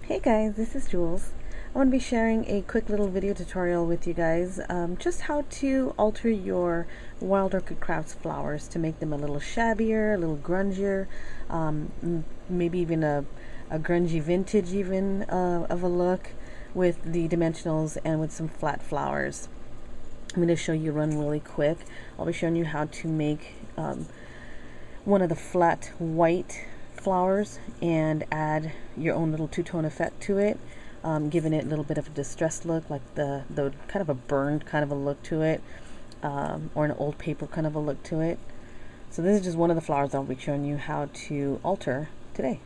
Hey guys, this is Jules. I want to be sharing a quick little video tutorial with you guys, just how to alter your Wild Orchid Crafts flowers to make them a little shabbier, a little grungier, maybe even a grungy vintage even of a look with the dimensionals and with some flat flowers. I'm going to show you run really quick. I'll be showing you how to make one of the flat white flowers and add your own little two-tone effect to it, giving it a little bit of a distressed look, like the kind of a burned kind of a look to it, or an old paper kind of a look to it. So this is just one of the flowers I'll be showing you how to alter today.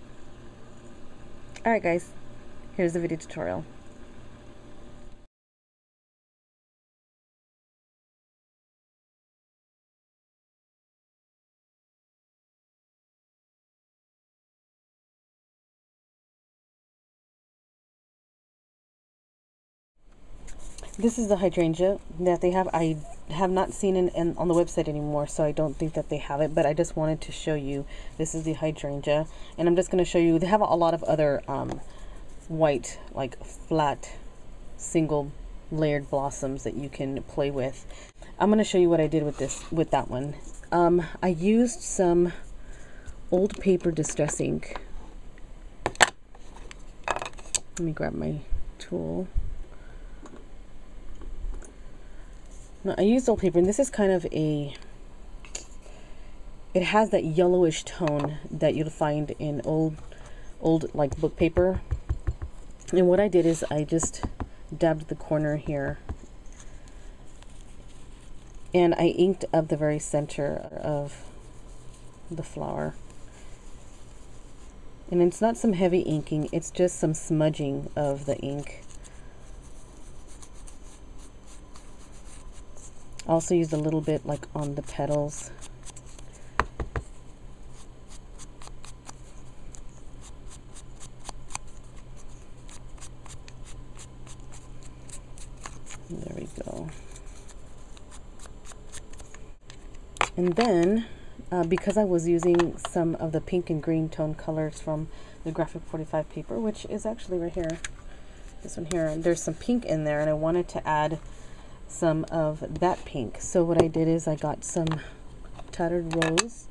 Alright guys, here's the video tutorial. This is the hydrangea that they have. I have not seen it on the website anymore, so I don't think that they have it, but I just wanted to show you. This is the hydrangea, and I'm just going to show you. They have a lot of other white, like flat, single layered blossoms that you can play with. I'm going to show you what I did with that one. I used some old paper distress ink. Let me grab my tool. Now, I used old paper, and this is kind of it has that yellowish tone that you'll find in old like book paper. And what I did is I just dabbed the corner here, and I inked up the very center of the flower. And it's not some heavy inking, it's just some smudging of the ink. Also used a little bit like on the petals. There we go. And then because I was using some of the pink and green tone colors from the Graphic 45 paper, which is actually right here, this one here, and there's some pink in there, and I wanted to add some of that pink. So what I did is I got some Tattered Rose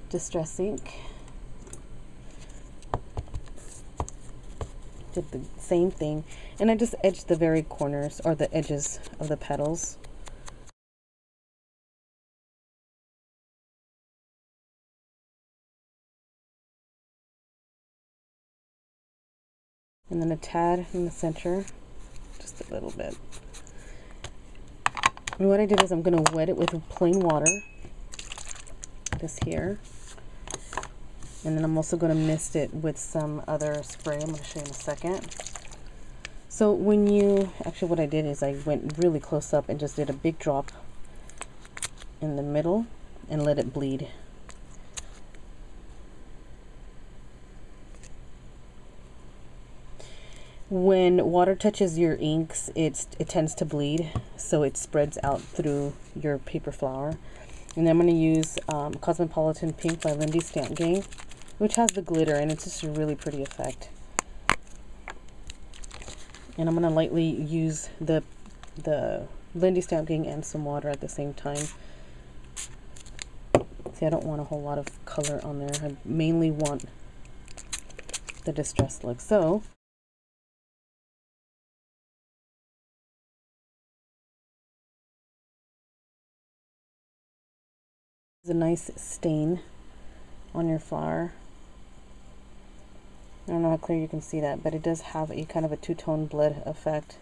distress ink, did the same thing, and I just edged the very corners or the edges of the petals. And then a tad in the center, just a little bit. And what I did is I'm going to wet it with plain water, this here, and then I'm also going to mist it with some other spray. I'm going to show you in a second. So when you, actually what I did is I went really close up and just did a big drop in the middle and let it bleed. When water touches your inks, it tends to bleed, so it spreads out through your paper flower. And then I'm going to use Cosmopolitan Pink by Lindy Stamp Gang, which has the glitter, and it's just a really pretty effect. And I'm going to lightly use the Lindy Stamp Gang and some water at the same time. See, I don't want a whole lot of color on there. I mainly want the distressed look. So a nice stain on your flower. I don't know how clear you can see that, but it does have a kind of a two-tone blood effect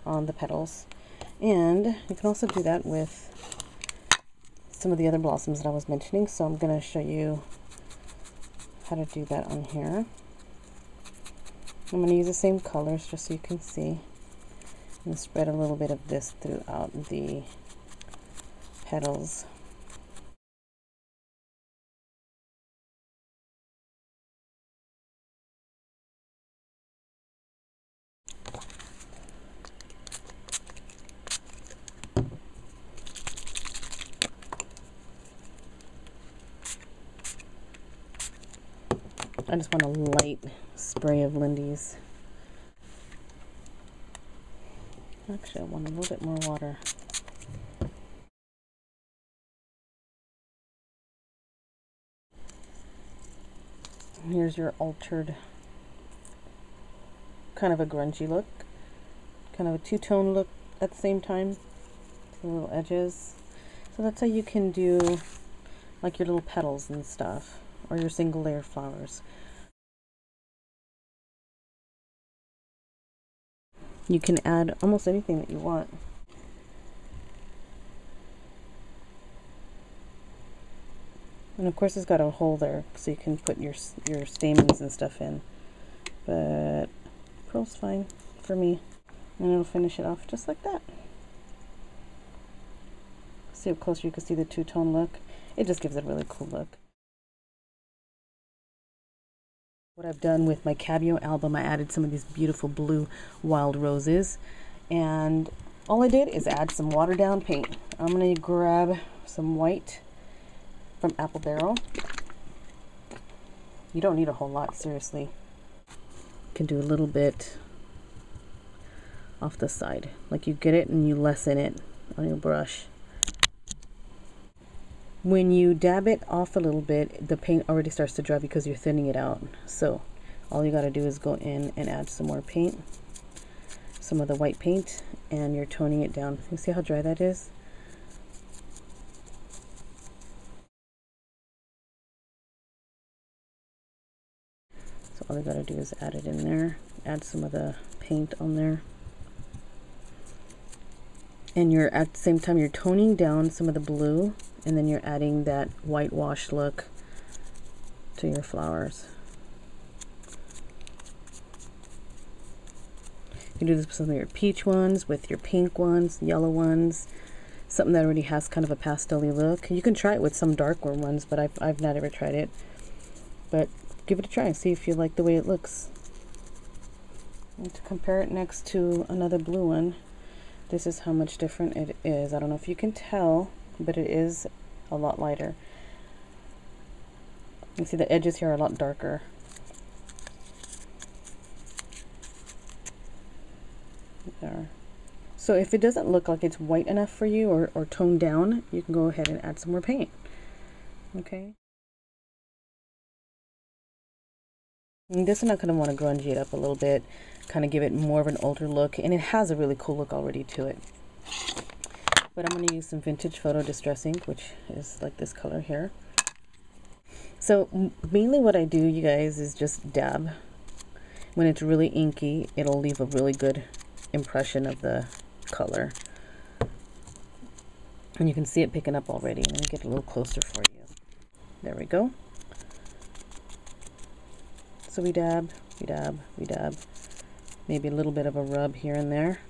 on the petals. And you can also do that with some of the other blossoms that I was mentioning, so I'm going to show you how to do that on here. I'm going to use the same colors just so you can see, and spread a little bit of this throughout the petals. I just want a light spray of Lindy's Actually, I want a little bit more water. Here's your altered, kind of a grungy look, kind of a two-tone look at the same time, the little edges. So that's how you can do like your little petals and stuff, or your single layer flowers. You can add almost anything that you want. And of course it's got a hole there so you can put your stamens and stuff in. But pearl's fine for me. And it'll finish it off just like that. See up closer, you can see the two-tone look. It just gives it a really cool look. What I've done with my Cameo album, I added some of these beautiful blue wild roses. And all I did is add some watered down paint. I'm going to grab some white from Apple Barrel. You don't need a whole lot, seriously. You can do a little bit off the side. Like you get it and you lessen it on your brush. When you dab it off a little bit, the paint already starts to dry because you're thinning it out. So all you got to do is go in and add some more paint, some of the white paint, and you're toning it down. You see how dry that is? So all you got to do is add it in there, add some of the paint on there. And you're at the same time you're toning down some of the blue, and then you're adding that whitewash look to your flowers. You can do this with some of your peach ones, with your pink ones, yellow ones, something that already has kind of a pastel-y look. You can try it with some darker ones, but I've not ever tried it. But give it a try and see if you like the way it looks. And to compare it next to another blue one, this is how much different it is. I don't know if you can tell, but it is a lot lighter. You see the edges here are a lot darker. There. So if it doesn't look like it's white enough for you, or toned down, you can go ahead and add some more paint. Okay. And this one I kind of want to grunge it up a little bit, kind of give it more of an older look, and it has a really cool look already to it. But I'm going to use some vintage photo distress ink, which is like this color here. So mainly what I do, you guys, is just dab. When it's really inky, it'll leave a really good impression of the color. And you can see it picking up already. Let me get a little closer for you. There we go. So we dab, we dab, we dab. Maybe a little bit of a rub here and there.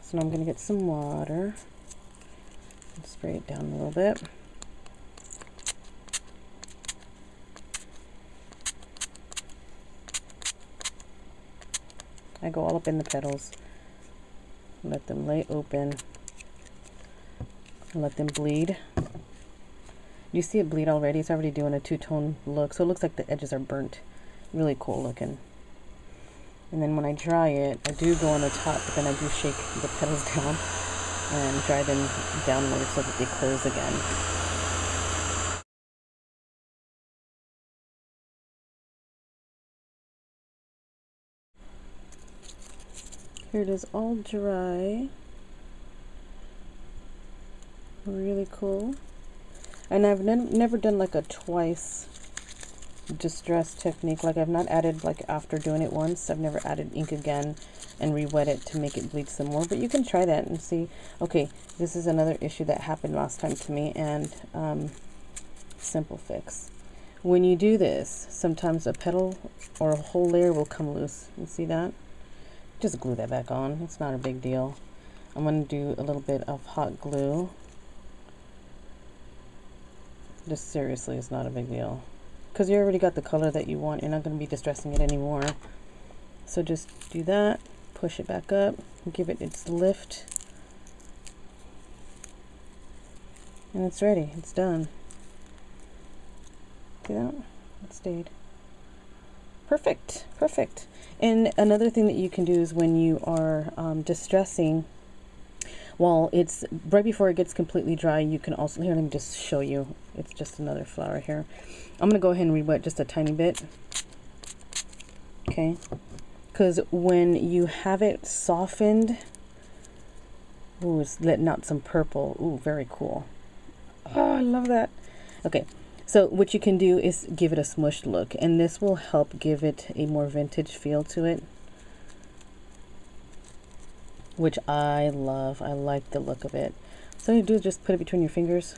So now I'm going to get some water and spray it down a little bit. I go all up in the petals. Let them lay open. Let them bleed. You see it bleed already. It's already doing a two-tone look, so it looks like the edges are burnt. Really cool looking. And then when I dry it, I do go on the top, but then I do shake the petals down and dry them downward so that they close again. Here it is all dry. Really cool. And I've never done like a twice distress technique. Like I've not added, like after doing it once, I've never added ink again and re-wet it to make it bleed some more. But you can try that and see. Okay, this is another issue that happened last time to me, and simple fix. When you do this, sometimes a petal or a whole layer will come loose. You see that? Just glue that back on. It's not a big deal. I'm going to do a little bit of hot glue. Just seriously, it's not a big deal. Because you already got the color that you want. You're not going to be distressing it anymore. So just do that. Push it back up. Give it its lift. And it's ready. It's done. See that? It stayed. Perfect. Perfect. And another thing that you can do is when you are distressing, while it's right before it gets completely dry, you can also, here, let me just show you. It's just another flower here. I'm going to go ahead and re-wet just a tiny bit. Okay. Because when you have it softened, ooh, it's letting out some purple. Ooh, very cool. Oh, I love that. Okay. So what you can do is give it a smushed look, and this will help give it a more vintage feel to it, which I love. I like the look of it. So you do is just put it between your fingers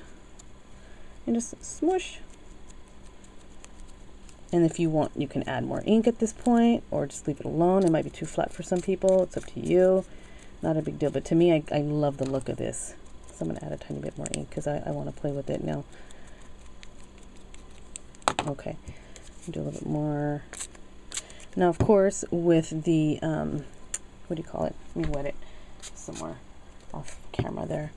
and just smush. And if you want, you can add more ink at this point, or just leave it alone. It might be too flat for some people. It's up to you. Not a big deal, but to me, I love the look of this. So I'm going to add a tiny bit more ink because I want to play with it now. Okay, do a little bit more. Now, of course, with the, what do you call it? Let me wet it some more off camera there.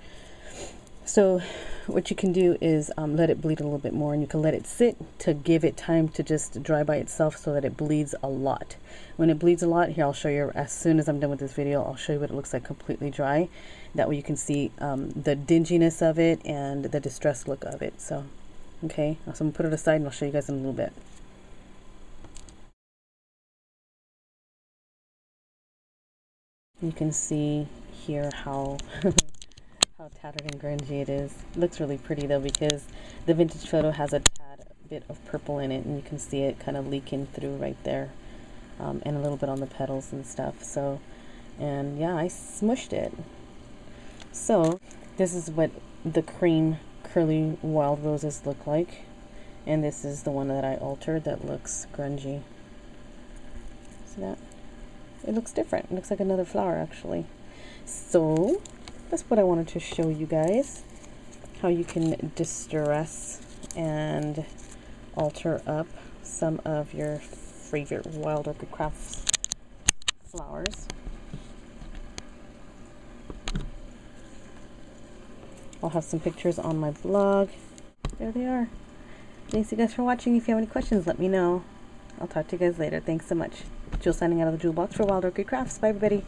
So what you can do is let it bleed a little bit more, and you can let it sit to give it time to just dry by itself so that it bleeds a lot. When it bleeds a lot, here, I'll show you as soon as I'm done with this video, I'll show you what it looks like completely dry. That way you can see the dinginess of it and the distressed look of it. So, okay, so I'm gonna put it aside and I'll show you guys in a little bit. You can see here how how tattered and grungy it is. It looks really pretty though, because the vintage photo has a tad bit of purple in it, and you can see it kind of leaking through right there, and a little bit on the petals and stuff. So, and yeah, I smushed it. So this is what the cream curly wild roses look like, and this is the one that I altered that looks grungy. See that? It looks different. It looks like another flower actually. So that's what I wanted to show you guys, how you can distress and alter up some of your favorite Wild Orchid Crafts flowers. I'll have some pictures on my blog. There they are. Thanks you guys for watching. If you have any questions, let me know. I'll talk to you guys later. Thanks so much. Jule signing out of the Jule box for Wild Orchid Crafts. Bye everybody.